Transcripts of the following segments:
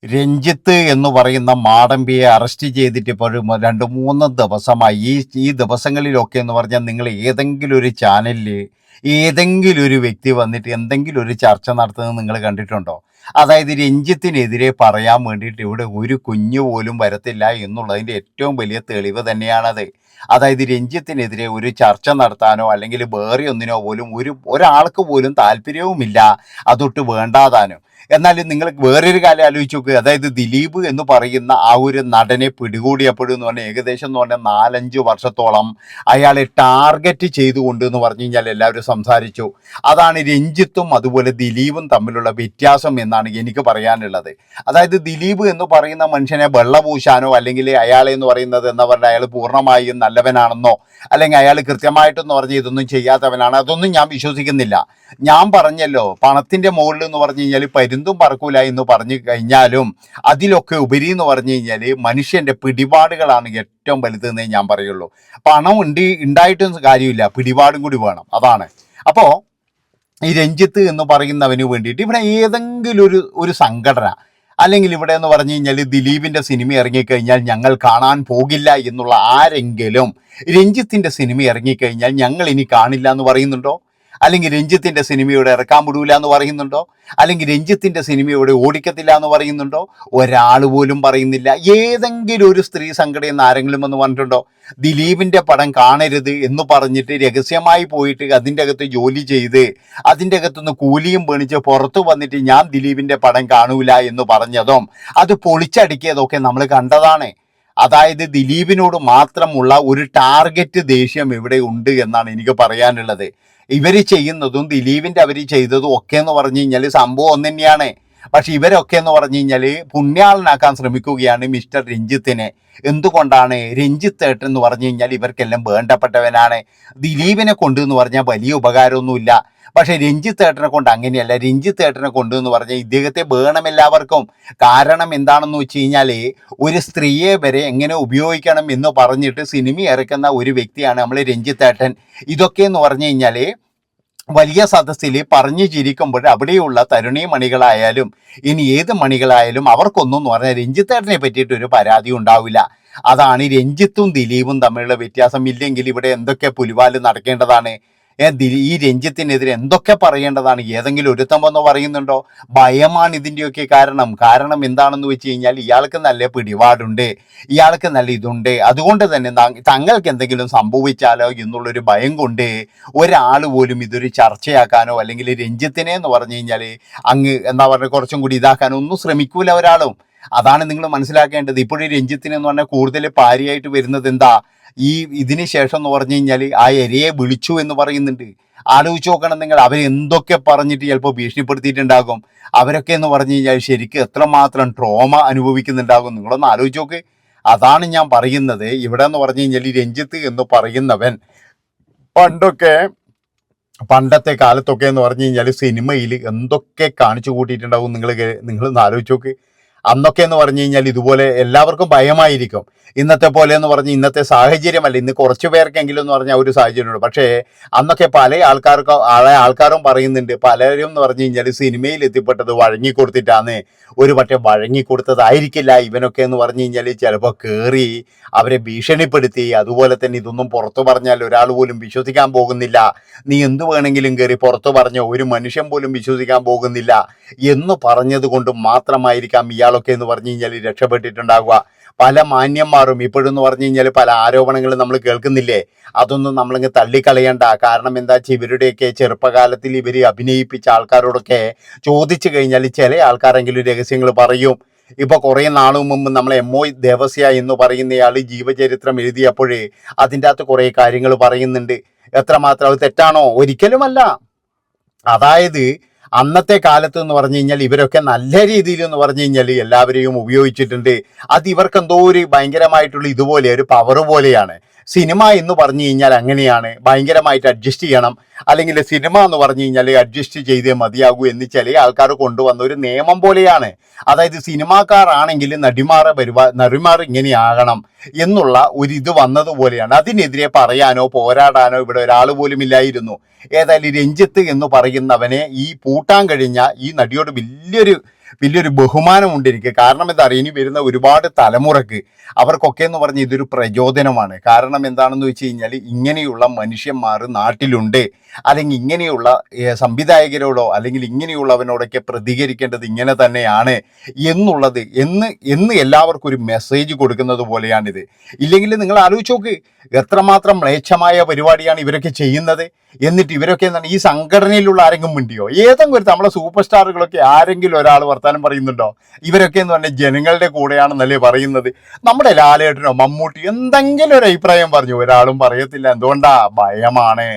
രഞ്ജിത്ത് എന്ന് പറയുന്ന മാടമ്പിയെ അറസ്റ്റ് ചെയ്തിട്ട് ഇപ്പോൾ ഒരു 2-3 ദിവസമായി. ഈ ദിവസങ്ങളിലൊക്കെ എന്ന് പറഞ്ഞാൽ നിങ്ങൾ ഏതെങ്കിലും ഒരു ചാനലിൽ ഏതെങ്കിലും ഒരു വ്യക്തി വന്നിട്ട് എന്തെങ്കിലും ഒരു ചർച്ച നടത്തുന്നത് നിങ്ങൾ കണ്ടിട്ടുണ്ടോ? അതായത് രഞ്ജിത്തിനെതിരെ പറയാൻ വേണ്ടിയിട്ട് ഇവിടെ ഒരു കുഞ്ഞു പോലും വരത്തില്ല എന്നുള്ളതിൻ്റെ ഏറ്റവും വലിയ തെളിവ് തന്നെയാണത്. അതായത് രഞ്ജിത്തിനെതിരെ ഒരു ചർച്ച നടത്താനോ അല്ലെങ്കിൽ വേറെ ഒന്നിനോ പോലും ഒരാൾക്ക് പോലും താല്പര്യവുമില്ല, അതൊട്ട് വേണ്ടാതാനും. എന്നാൽ നിങ്ങൾ വേറൊരു കാര്യം ആലോചിച്ച് നോക്കുക. അതായത് ദിലീപ് എന്ന് പറയുന്ന ആ ഒരു നടനെ പിടികൂടിയപ്പോഴും എന്ന് പറഞ്ഞാൽ ഏകദേശം എന്ന് പറഞ്ഞാൽ 4-5 വർഷത്തോളം അയാളെ ടാർഗറ്റ് ചെയ്തുകൊണ്ട് എന്ന് പറഞ്ഞു കഴിഞ്ഞാൽ എല്ലാവരും സംസാരിച്ചു. അതാണ് രഞ്ജിത്തും അതുപോലെ ദിലീപും തമ്മിലുള്ള വ്യത്യാസം എന്നാണ് എനിക്ക് പറയാനുള്ളത്. അതായത് ദിലീപ് എന്ന് പറയുന്ന മനുഷ്യനെ വെള്ളപൂശാനോ അല്ലെങ്കിൽ അയാളെ എന്ന് പറയുന്നത് എന്താ പറയുക, അയാൾ പൂർണ്ണമായും നല്ലവനാണെന്നോ അല്ലെങ്കിൽ അയാൾ കൃത്യമായിട്ടെന്ന് പറഞ്ഞ് ഇതൊന്നും ചെയ്യാത്തവനാണ്, അതൊന്നും ഞാൻ വിശ്വസിക്കുന്നില്ല. ഞാൻ പറഞ്ഞല്ലോ, പണത്തിൻ്റെ മുകളിൽ എന്ന് പറഞ്ഞു കഴിഞ്ഞാൽ പരുന്തും പറക്കൂല എന്ന് പറഞ്ഞു കഴിഞ്ഞാലും അതിലൊക്കെ ഉപരി എന്ന് പറഞ്ഞു കഴിഞ്ഞാൽ മനുഷ്യൻ്റെ പിടിപാടുകളാണ് ഏറ്റവും വലുതെന്നേ ഞാൻ പറയുള്ളൂ. പണം ഉണ്ടായിട്ടും കാര്യമില്ല, പിടിപാടും കൂടി വേണം. അതാണ്. അപ്പോൾ ഈ രഞ്ജിത്ത് എന്ന് പറയുന്നവന് വേണ്ടിയിട്ട് ഇവിടെ ഏതെങ്കിലും ഒരു സംഘടന അല്ലെങ്കിൽ ഇവിടെ എന്ന് പറഞ്ഞു കഴിഞ്ഞാൽ ദിലീപിൻ്റെ സിനിമ ഇറങ്ങിക്കഴിഞ്ഞാൽ ഞങ്ങൾ കാണാൻ പോകില്ല എന്നുള്ള ആരെങ്കിലും രഞ്ജിത്തിൻ്റെ സിനിമ ഇറങ്ങിക്കഴിഞ്ഞാൽ ഞങ്ങൾ ഇനി കാണില്ല എന്ന് പറയുന്നുണ്ടോ? അല്ലെങ്കിൽ രഞ്ജിത്തിൻ്റെ സിനിമയോടെ ഇറക്കാൻ വിടൂല എന്ന് പറയുന്നുണ്ടോ? അല്ലെങ്കിൽ രഞ്ജിത്തിൻ്റെ സിനിമയോടെ ഓടിക്കത്തില്ല എന്ന് പറയുന്നുണ്ടോ? ഒരാൾ പോലും പറയുന്നില്ല. ഏതെങ്കിലും ഒരു സ്ത്രീ സംഘടന എന്ന് ആരെങ്കിലും എന്ന് പറഞ്ഞിട്ടുണ്ടോ? ദിലീപിൻ്റെ പടം കാണരുത് എന്ന് പറഞ്ഞിട്ട് രഹസ്യമായി പോയിട്ട് അതിൻ്റെ അകത്ത് ജോലി ചെയ്ത് അതിൻ്റെ അകത്തുനിന്ന് കൂലിയും പേണിച്ച് പുറത്തു വന്നിട്ട് ഞാൻ ദിലീപിൻ്റെ പടം കാണൂല എന്ന് പറഞ്ഞതും അത് പൊളിച്ചടുക്കിയതൊക്കെ നമ്മൾ കണ്ടതാണ്. അതായത് ദിലീപിനോട് മാത്രമുള്ള ഒരു ടാർഗറ്റ് ദേഷ്യം ഇവിടെ ഉണ്ട് എന്നാണ് എനിക്ക് പറയാനുള്ളത്. ഇവർ ചെയ്യുന്നതും ദിലീപിൻ്റെ അവർ ചെയ്തതും ഒക്കെ എന്ന് പറഞ്ഞു കഴിഞ്ഞാൽ സംഭവം ഒന്ന് തന്നെയാണ്. പക്ഷെ ഇവരൊക്കെ എന്ന് പറഞ്ഞു കഴിഞ്ഞാൽ പുണ്യാളനാക്കാൻ ശ്രമിക്കുകയാണ് മിസ്റ്റർ രഞ്ജിത്തിനെ. എന്തുകൊണ്ടാണ്? രഞ്ജിത്ത് ഏട്ടൻ എന്ന് പറഞ്ഞു കഴിഞ്ഞാൽ ഇവർക്കെല്ലാം വേണ്ടപ്പെട്ടവനാണ്. ദിലീപിനെ കൊണ്ട് എന്ന് പറഞ്ഞാൽ വലിയ ഉപകാരമൊന്നുമില്ല. പക്ഷെ രഞ്ജിത്ത് ഏട്ടനെ കൊണ്ട് അങ്ങനെയല്ല. രഞ്ജിത്ത് ഏട്ടനെ കൊണ്ട് എന്ന് പറഞ്ഞാൽ ഇദ്ദേഹത്തെ വേണം എല്ലാവർക്കും. കാരണം എന്താണെന്ന് വെച്ച് കഴിഞ്ഞാൽ ഒരു സ്ത്രീയെ വരെ എങ്ങനെ ഉപയോഗിക്കണം എന്ന് പറഞ്ഞിട്ട് സിനിമ ഇറക്കുന്ന ഒരു വ്യക്തിയാണ് നമ്മൾ രഞ്ജിത്ത് ഏട്ടൻ. ഇതൊക്കെ എന്ന് പറഞ്ഞു കഴിഞ്ഞാൽ വലിയ സദസ്സിൽ പറഞ്ഞു ചിരിക്കുമ്പോൾ അവിടെയുള്ള തരുണീ മണികളായാലും ഇനി ഏത് മണികളായാലും അവർക്കൊന്നും എന്ന് പറഞ്ഞാൽ രഞ്ജിത്തേട്ടനെ പറ്റിയിട്ടൊരു പരാതി ഉണ്ടാവില്ല. അതാണ് രഞ്ജിത്തും ദിലീപും തമ്മിലുള്ള വ്യത്യാസം. ഇല്ലെങ്കിൽ ഇവിടെ എന്തൊക്കെ പുലിവാല് നടക്കേണ്ടതാണ്. ഈ രഞ്ജിത്തിനെതിരെ എന്തൊക്കെ പറയേണ്ടതാണ്. ഏതെങ്കിലും ഒരുത്തമെന്നോ പറയുന്നുണ്ടോ? ഭയമാണ് ഇതിൻ്റെയൊക്കെ കാരണം എന്താണെന്ന് വെച്ച് കഴിഞ്ഞാൽ ഇയാൾക്ക് നല്ല പിടിപാടുണ്ട്, ഇയാൾക്ക് നല്ല ഇതുണ്ട്. അതുകൊണ്ട് തന്നെ തങ്ങൾക്ക് എന്തെങ്കിലും സംഭവിച്ചാലോ എന്നുള്ളൊരു ഭയം കൊണ്ട് ഒരാൾ പോലും ഇതൊരു ചർച്ചയാക്കാനോ അല്ലെങ്കിൽ രഞ്ജിത്തിനെ എന്ന് പറഞ്ഞു കഴിഞ്ഞാൽ അങ്ങ് എന്താ പറയുക കുറച്ചും കൂടി ഇതാക്കാനോ ഒന്നും ശ്രമിക്കൂല ഒരാളും. അതാണ് നിങ്ങൾ മനസ്സിലാക്കേണ്ടത്. ഇപ്പോഴും രഞ്ജിത്തിനെന്ന് പറഞ്ഞാൽ കൂടുതൽ പാരിയായിട്ട് വരുന്നത് എന്താ? ഇതിന് ശേഷം എന്ന് പറഞ്ഞു കഴിഞ്ഞാൽ ആ എരയെ വിളിച്ചു എന്ന് പറയുന്നുണ്ട്. ആലോചിച്ച് നോക്കണം നിങ്ങൾ. അവരെന്തൊക്കെ പറഞ്ഞിട്ട് ചിലപ്പോൾ ഭീഷണിപ്പെടുത്തിയിട്ടുണ്ടാകും. അവരൊക്കെ എന്ന് പറഞ്ഞു കഴിഞ്ഞാൽ ശരിക്കും എത്രമാത്രം ട്രോമ അനുഭവിക്കുന്നുണ്ടാകും നിങ്ങളൊന്ന് ആലോചിച്ച് നോക്ക്. അതാണ് ഞാൻ പറയുന്നത്. ഇവിടെ എന്ന് പറഞ്ഞു കഴിഞ്ഞാൽ ഈ രഞ്ജിത്ത് എന്ന് പറയുന്നവൻ പണ്ടത്തെ കാലത്തൊക്കെ എന്ന് പറഞ്ഞു കഴിഞ്ഞാൽ സിനിമയിൽ എന്തൊക്കെ കാണിച്ചു കൂട്ടിയിട്ടുണ്ടാകും നിങ്ങളൊന്ന് ആലോചിച്ച് നോക്ക്. അന്നൊക്കെ എന്ന് പറഞ്ഞു കഴിഞ്ഞാൽ ഇതുപോലെ എല്ലാവർക്കും ഭയമായിരിക്കും. ഇന്നത്തെ പോലെ എന്ന് പറഞ്ഞ് ഇന്നത്തെ സാഹചര്യമല്ല. ഇന്ന് കുറച്ച് പേർക്കെങ്കിലും എന്ന് പറഞ്ഞാൽ ഒരു സാഹചര്യമുണ്ട്. പക്ഷേ അന്നൊക്കെ പല ആൾക്കാരും പറയുന്നുണ്ട്, പലരും എന്ന് പറഞ്ഞു കഴിഞ്ഞാൽ സിനിമയിൽ എത്തിപ്പെട്ടത് വഴങ്ങിക്കൊടുത്തിട്ടാണ്. ഒരു പക്ഷേ വഴങ്ങിക്കൊടുത്തതായിരിക്കില്ല ഇവനൊക്കെ എന്ന് പറഞ്ഞു കഴിഞ്ഞാൽ ചിലപ്പോൾ കയറി അവരെ ഭീഷണിപ്പെടുത്തി. അതുപോലെ തന്നെ ഇതൊന്നും പുറത്തു പറഞ്ഞാൽ ഒരാൾ പോലും വിശ്വസിക്കാൻ പോകുന്നില്ല. നീ എന്ത് വേണമെങ്കിലും കയറി പുറത്തു പറഞ്ഞോ, ഒരു മനുഷ്യൻ പോലും വിശ്വസിക്കാൻ പോകുന്നില്ല എന്ന് പറഞ്ഞത് കൊണ്ട് മാത്രമായിരിക്കാം ഇയാളൊക്കെ എന്ന് പറഞ്ഞു കഴിഞ്ഞാൽ രക്ഷപ്പെട്ടിട്ടുണ്ടാകുക. പല മാന്യന്മാരും ഇപ്പോഴെന്ന് പറഞ്ഞു കഴിഞ്ഞാൽ പല ആരോപണങ്ങളും നമ്മൾ കേൾക്കുന്നില്ലേ? അതൊന്നും നമ്മളിങ്ങ് തള്ളിക്കളയണ്ട. കാരണം എന്താ വെച്ചാൽ ഇവരുടെയൊക്കെ ചെറുപ്പകാലത്തിൽ ഇവർ അഭിനയിപ്പിച്ച ആൾക്കാരോടൊക്കെ ചോദിച്ചു കഴിഞ്ഞാൽ ചില ആൾക്കാരെങ്കിലും രഹസ്യങ്ങൾ പറയും. ഇപ്പോൾ കുറേ നാളു മുമ്പ് നമ്മൾ MO ദേവസ്യ എന്ന് പറയുന്നയാൾ ജീവചരിത്രം എഴുതിയപ്പോഴേ അതിൻ്റെ അകത്ത് കുറേ കാര്യങ്ങൾ പറയുന്നുണ്ട്. എത്രമാത്രം അത് തെറ്റാണോ? ഒരിക്കലുമല്ല. അതായത് അന്നത്തെ കാലത്ത് എന്ന് പറഞ്ഞു കഴിഞ്ഞാൽ ഇവരൊക്കെ നല്ല രീതിയിൽ എന്ന് പറഞ്ഞു കഴിഞ്ഞാൽ എല്ലാവരെയും ഉപയോഗിച്ചിട്ടുണ്ട്. അത് ഇവർക്ക് എന്തോ ഒരു ഭയങ്കരമായിട്ടുള്ള ഇതുപോലെ ഒരു പവർ പോലെയാണ്. സിനിമ എന്ന് പറഞ്ഞു കഴിഞ്ഞാൽ അങ്ങനെയാണ്, ഭയങ്കരമായിട്ട് അഡ്ജസ്റ്റ് ചെയ്യണം. അല്ലെങ്കിൽ സിനിമ എന്ന് പറഞ്ഞു കഴിഞ്ഞാൽ അഡ്ജസ്റ്റ് ചെയ്തേ മതിയാകൂ എന്ന് ചില ആൾക്കാർ കൊണ്ടുവന്ന ഒരു നിയമം പോലെയാണ്. അതായത് സിനിമാക്കാരാണെങ്കിൽ നടിമാർ ഇങ്ങനെയാകണം എന്നുള്ള ഒരു ഇത് വന്നതുപോലെയാണ്. അതിനെതിരെ പറയാനോ പോരാടാനോ ഇവിടെ ഒരാൾ പോലും ഇല്ലായിരുന്നു. ഏതായാലും രഞ്ജിത്ത് എന്ന് പറയുന്നവനെ ഈ പൂട്ടാൻ കഴിഞ്ഞ ഈ നടിയോട് വലിയൊരു വലിയൊരു ബഹുമാനമുണ്ട് എനിക്ക്. കാരണം എന്താ പറയുക, ഇനി വരുന്ന ഒരുപാട് തലമുറക്ക് അവർക്കൊക്കെ എന്ന് പറഞ്ഞാൽ ഇതൊരു പ്രചോദനമാണ്. കാരണം എന്താണെന്ന് വെച്ച് കഴിഞ്ഞാൽ ഇങ്ങനെയുള്ള മനുഷ്യന്മാർ നാട്ടിലുണ്ട്, അല്ലെങ്കിൽ ഇങ്ങനെയുള്ള സംവിധായകരോടോ അല്ലെങ്കിൽ ഇങ്ങനെയുള്ളവനോടൊക്കെ പ്രതികരിക്കേണ്ടത് ഇങ്ങനെ തന്നെയാണ് എന്നുള്ളത് എന്ന് എല്ലാവർക്കും ഒരു മെസ്സേജ് കൊടുക്കുന്നത് പോലെയാണിത്. ഇല്ലെങ്കിൽ നിങ്ങൾ ആലോചിച്ച് നോക്ക്, എത്രമാത്രം മ്ലേച്ഛമായ പരിപാടിയാണ് ഇവരൊക്കെ ചെയ്യുന്നത്. എന്നിട്ട് ഇവരൊക്കെ എന്താണ്, ഈ സംഘടനയിലുള്ള ആരെങ്കിലും മിണ്ടിയോ? ഏതെങ്കിലും ഒരു നമ്മളെ സൂപ്പർ സ്റ്റാറുകളൊക്കെ ആരെങ്കിലും ഒരാൾ വർത്താനം പറയുന്നുണ്ടോ? ഇവരൊക്കെ എന്ന് പറഞ്ഞാൽ ജനങ്ങളുടെ കൂടെയാണെന്നല്ലേ പറയുന്നത്. നമ്മുടെ ലാലേട്ടനോ മമ്മൂട്ടി എന്തെങ്കിലും ഒരു അഭിപ്രായം പറഞ്ഞു, ഒരാളും പറയത്തില്ല. എന്തുകൊണ്ടാ? ഭയമാണ്.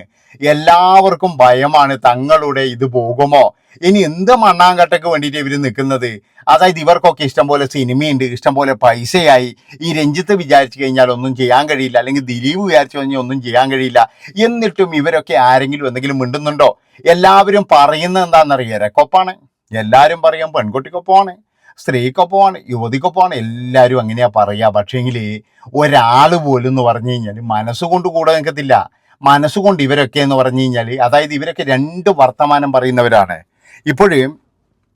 എല്ലാവർക്കും ഭയമാണ്, തങ്ങളുടെ ഇത് പോകുമോ, ഇനി എന്ത് മണ്ണാങ്കട്ടക്ക് വേണ്ടിയിട്ട് ഇവർ നിൽക്കുന്നത്. അതായത് ഇവർക്കൊക്കെ ഇഷ്ടംപോലെ സിനിമയുണ്ട്, ഇഷ്ടംപോലെ പൈസയായി. ഈ രഞ്ജിത്ത് വിചാരിച്ചു കഴിഞ്ഞാൽ ഒന്നും ചെയ്യാൻ കഴിയില്ല, അല്ലെങ്കിൽ ദിലീപ് വിചാരിച്ചു കഴിഞ്ഞാൽ ഒന്നും ചെയ്യാൻ കഴിയില്ല. എന്നിട്ടും ഇവരൊക്കെ ആരെങ്കിലും എന്തെങ്കിലും മിണ്ടുന്നുണ്ടോ? എല്ലാവരും പറയുന്നത് എന്താണെന്നറിയാം, രക്കൊപ്പാണ്. എല്ലാവരും പറയാം പെൺകുട്ടിക്കൊപ്പമാണ്, സ്ത്രീക്കൊപ്പമാണ്, യുവതിക്കൊപ്പമാണ്, എല്ലാവരും അങ്ങനെയാ പറയുക. പക്ഷേങ്കിൽ ഒരാൾ പോലും എന്ന് പറഞ്ഞു കഴിഞ്ഞാൽ മനസ്സുകൊണ്ട് കൂടെ നിൽക്കത്തില്ല. മനസ്സുകൊണ്ട് ഇവരൊക്കെ എന്ന് പറഞ്ഞു കഴിഞ്ഞാൽ, അതായത് ഇവരൊക്കെ രണ്ട് വർത്തമാനം പറയുന്നവരാണ്. ഇപ്പോഴും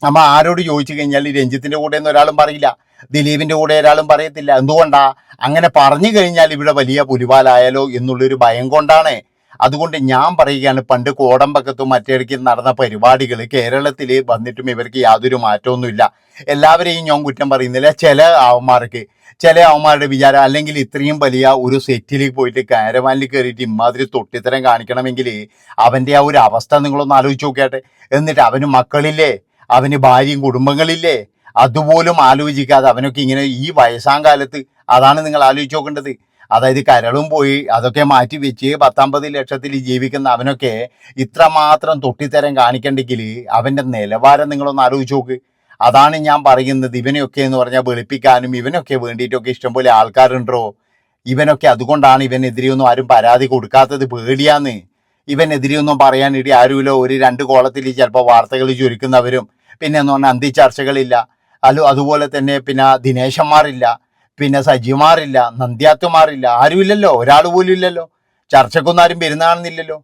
നമ്മൾ ആരോട് ചോദിച്ചു കഴിഞ്ഞാൽ രഞ്ജിത്തിന്റെ കൂടെ ഒന്നും ഒരാളും പറയില്ല, ദിലീപിന്റെ കൂടെ ഒരാളും പറയത്തില്ല. എന്തുകൊണ്ടാ? അങ്ങനെ പറഞ്ഞു കഴിഞ്ഞാൽ ഇവിടെ വലിയ പുലിവാലായാലോ എന്നുള്ളൊരു ഭയം കൊണ്ടാണ്. അതുകൊണ്ട് ഞാൻ പറയുകയാണ്, പണ്ട് കോടമ്പക്കത്തും മറ്റേടയ്ക്കും നടന്ന പരിപാടികൾ കേരളത്തിൽ വന്നിട്ടും ഇവർക്ക് യാതൊരു മാറ്റമൊന്നുമില്ല. എല്ലാവരെയും ഞാൻ കുറ്റം പറയുന്നില്ല. ചില അവന്മാരുടെ വിചാരം, അല്ലെങ്കിൽ ഇത്രയും വലിയ ഒരു സെറ്റിലേക്ക് പോയിട്ട് കാരവാനിൽ കയറിയിട്ട് ഇമാതിരി തൊട്ടിത്തരം കാണിക്കണമെങ്കിൽ അവൻ്റെ ആ ഒരു അവസ്ഥ നിങ്ങളൊന്ന് ആലോചിച്ച് നോക്കിയാട്ടെ. എന്നിട്ട് അവന് മക്കളില്ലേ, അവന് ഭാര്യയും കുടുംബങ്ങളില്ലേ, അതുപോലും ആലോചിക്കാതെ അവനൊക്കെ ഇങ്ങനെ ഈ വയസ്സാം കാലത്ത്, അതാണ് നിങ്ങൾ ആലോചിച്ച് നോക്കേണ്ടത്. അതായത് കരളും പോയി അതൊക്കെ മാറ്റി വെച്ച് 10-50 ലക്ഷത്തിൽ ജീവിക്കുന്ന അവനൊക്കെ ഇത്രമാത്രം തൊട്ടിത്തരം കാണിക്കണ്ടെങ്കിൽ അവൻ്റെ നിലവാരം നിങ്ങളൊന്ന് ആലോചിച്ച് നോക്ക്. അതാണ് ഞാൻ പറയുന്നത്. ഇവനെയൊക്കെ എന്ന് പറഞ്ഞാൽ വെളുപ്പിക്കാനും ഇവനൊക്കെ വേണ്ടിയിട്ടൊക്കെ ഇഷ്ടംപോലെ ആൾക്കാരുണ്ടോ? ഇവനൊക്കെ അതുകൊണ്ടാണ് ഇവനെതിരെയൊന്നും ആരും പരാതി കൊടുക്കാത്തത്, പേടിയാന്ന്. ഇവനെതിരെയൊന്നും പറയാനിട ആരുമില്ല. ഒരു 2 കോളത്തിൽ ചിലപ്പോൾ വാർത്തകൾ ചുരുക്കുന്നവരും, പിന്നെ എന്ന് പറഞ്ഞാൽ അന്തിച്ചർച്ചകളില്ല. അതുപോലെ തന്നെ പിന്നെ ദിനേശന്മാരില്ല, പിന്നെ സജിമാറില്ല, നന്ദ്യാത്തുമാറില്ല, ആരുമില്ലല്ലോ, ഒരാൾ പോലും ഇല്ലല്ലോ. ചർച്ചക്കൊന്നും ആരും വരുന്നതാണെന്നില്ലല്ലോ.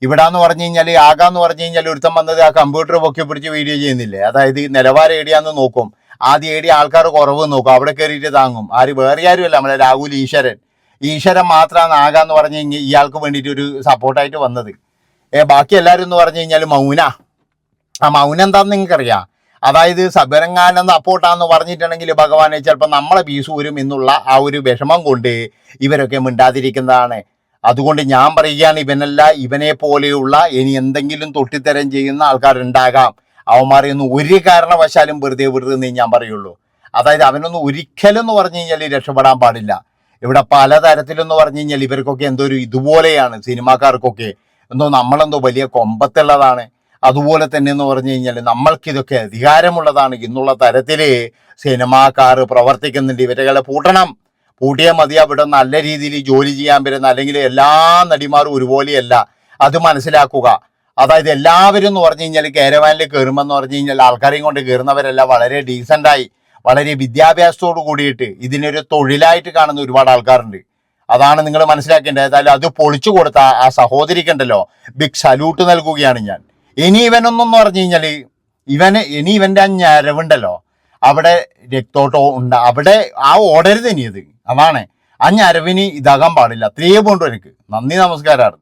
ഇവിടാന്ന് പറഞ്ഞു കഴിഞ്ഞാൽ, ആകാന്ന് പറഞ്ഞു കഴിഞ്ഞാൽ ഒരുത്തം വന്നത് ആ കമ്പ്യൂട്ടർ പൊക്കി പിടിച്ച് വീഡിയോ ചെയ്യുന്നില്ലേ. അതായത് നിലവാരം ഏടിയാന്ന് നോക്കും, ആദ്യം ഏടി ആൾക്കാർ കുറവ് നോക്കും, അവിടെ കയറിയിട്ട് താങ്ങും. വേറെ ആരുമല്ല, നമ്മളെ രാഹുൽ ഈശ്വരൻ മാത്രമാണ് ആകാന്ന് പറഞ്ഞു കഴിഞ്ഞാൽ ഇയാൾക്ക് വേണ്ടിയിട്ട് ഒരു സപ്പോർട്ടായിട്ട് വന്നത്. ബാക്കി എല്ലാവരും എന്ന് പറഞ്ഞു കഴിഞ്ഞാൽ ആ മൗനം എന്താണെന്ന് നിങ്ങൾക്കറിയാം. അതായത് സബരങ്ങാനം സപ്പോർട്ടാന്ന് പറഞ്ഞിട്ടുണ്ടെങ്കിൽ ഭഗവാനെ ചിലപ്പോൾ നമ്മളെ പീസൂരും എന്നുള്ള ആ ഒരു വിഷമം കൊണ്ട് ഇവരൊക്കെ മിണ്ടാതിരിക്കുന്നതാണ്. അതുകൊണ്ട് ഞാൻ പറയുകയാണ്, ഇവനെ പോലെയുള്ള ഇനി എന്തെങ്കിലും തൊട്ടിത്തരം ചെയ്യുന്ന ആൾക്കാരുണ്ടാകാം. അവന്മാരെയൊന്നും ഒരു കാരണവശാലും വെറുതെ വിടുന്നേ ഞാൻ പറയുള്ളൂ. അതായത് അവനൊന്നും ഒരിക്കലും എന്ന് പറഞ്ഞു കഴിഞ്ഞാൽ രക്ഷപ്പെടാൻ പാടില്ല. ഇവിടെ പലതരത്തിലെന്ന് പറഞ്ഞു കഴിഞ്ഞാൽ ഇവർക്കൊക്കെ എന്തോ ഒരു ഇതുപോലെയാണ്, സിനിമാക്കാർക്കൊക്കെ എന്തോ നമ്മളെന്തോ വലിയ കൊമ്പത്തുള്ളതാണ്. അതുപോലെ തന്നെ എന്ന് പറഞ്ഞു കഴിഞ്ഞാൽ നമ്മൾക്കിതൊക്കെ അധികാരമുള്ളതാണ് എന്നുള്ള തരത്തിൽ സിനിമാക്കാർ പ്രവർത്തിക്കുന്നുണ്ട്. ഇവരെ പൂട്ടിയാൽ മതി, അവിടെ നല്ല രീതിയിൽ ജോലി ചെയ്യാൻ പറ്റുന്ന, അല്ലെങ്കിൽ എല്ലാ നടിമാരും ഒരുപോലെയല്ല, അത് മനസ്സിലാക്കുക. അതായത് എല്ലാവരും എന്ന് പറഞ്ഞു കഴിഞ്ഞാൽ കാരവാനിൽ കയറുമെന്ന് പറഞ്ഞു കഴിഞ്ഞാൽ ആൾക്കാരെയും കൊണ്ട് കയറുന്നവരെല്ലാം വളരെ ഡീസൻ്റായി, വളരെ വിദ്യാഭ്യാസത്തോട് കൂടിയിട്ട് ഇതിനൊരു തൊഴിലായിട്ട് കാണുന്ന ഒരുപാട് ആൾക്കാരുണ്ട്. അതാണ് നിങ്ങൾ മനസ്സിലാക്കേണ്ടത്. ഏതായാലും അത് പൊളിച്ചു കൊടുത്ത ആ സഹോദരിക്കുണ്ടല്ലോ, ബിഗ് സല്യൂട്ട് നൽകുകയാണ് ഞാൻ. ഇനി ഇവനൊന്നും പറഞ്ഞു കഴിഞ്ഞാൽ ഇവൻ്റെ ആ ഞരവുണ്ടല്ലോ, അവിടെ രക്തോട്ടോ ഉണ്ട്, അവിടെ ആ ഓടരുത് ഇനി ഇത്. അതാണ് ആ ഞരവിന് ഇതാകാൻ പാടില്ല. അത്രയേ പോണ്ടു എനിക്ക്. നന്ദി, നമസ്കാരം.